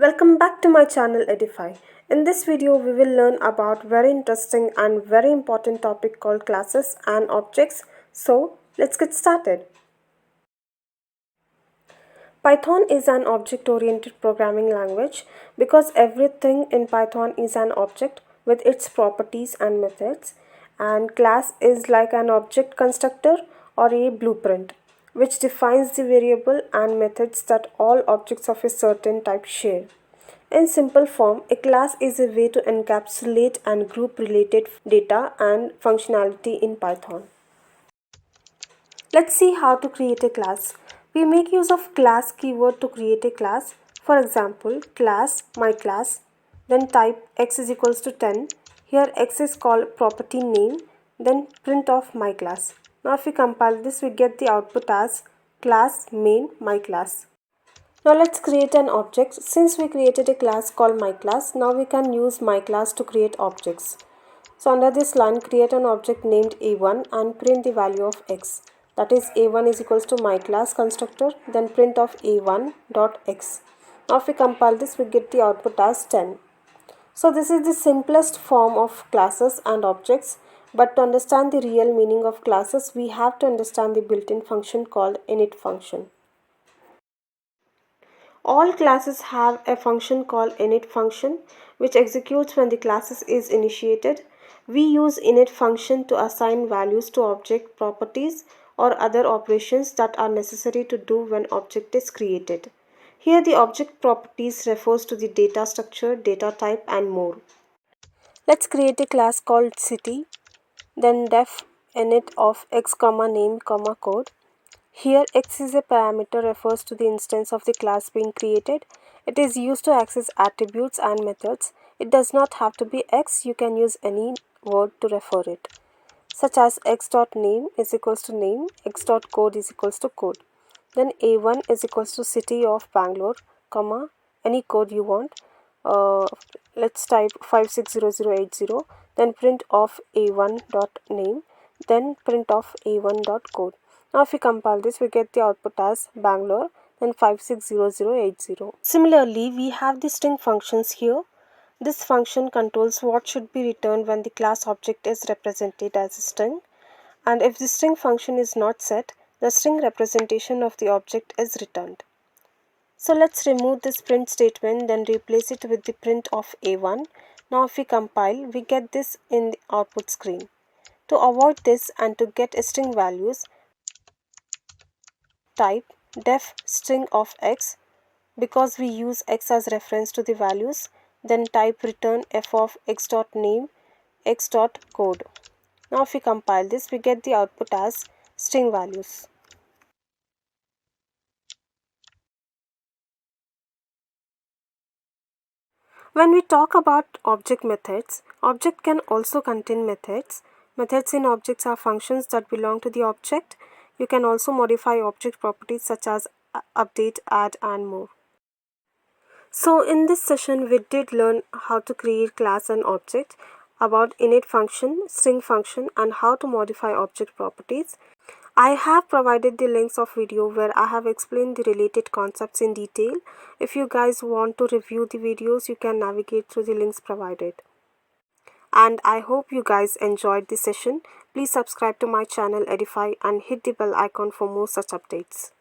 Welcome back to my channel Edify. In this video we will learn about very interesting and very important topic called classes and objects. So let's get started. Python is an object-oriented programming language because everything in Python is an object with its properties and methods, and class is like an object constructor or a blueprint which defines the variable and methods that all objects of a certain type share. In simple form, a class is a way to encapsulate and group related data and functionality in Python. Let's see how to create a class. We make use of class keyword to create a class. For example, class, my class, then type x is equals to 10. Here x is called property name, then print of my class. Now if we compile this, we get the output as class main my class. Now let's create an object. Since we created a class called my class, now we can use my class to create objects. So under this line, create an object named a1 and print the value of x. That is a1 is equals to my class constructor, then print of a1 dot x. Now if we compile this, we get the output as 10. So this is the simplest form of classes and objects, but to understand the real meaning of classes, we have to understand the built-in function called init function. All classes have a function called init function which executes when the class is initiated. We use init function to assign values to object properties or other operations that are necessary to do when object is created. Here the object properties refers to the data structure, data type and more. Let's create a class called city, then def init of x, name, code. Here x is a parameter refers to the instance of the class being created. It is used to access attributes and methods. It does not have to be x, you can use any word to refer it, such as x.name is equals to name, x.code is equals to code. Then a1 is equals to city of Bangalore, any code you want. Let's type 560080, then print of a1.name, then print of a1.code. Now if we compile this, we get the output as Bangalore, then 560080. Similarly, we have the string functions here. This function controls what should be returned when the class object is represented as a string. And if the string function is not set, the string representation of the object is returned. So let's remove this print statement, then replace it with the print of a1. Now if we compile, we get this in the output screen. To avoid this and to get string values, type def string of x because we use x as reference to the values, then type return f of x.name, x.code. Now if we compile this, we get the output as string values. When we talk about object methods, object can also contain methods. Methods in objects are functions that belong to the object. You can also modify object properties such as update, add and more. So in this session we did learn how to create class and object, about init function, string function and how to modify object properties. I have provided the links of video where I have explained the related concepts in detail. If you guys want to review the videos, you can navigate through the links provided. And I hope you guys enjoyed the session. Please subscribe to my channel Edify and hit the bell icon for more such updates.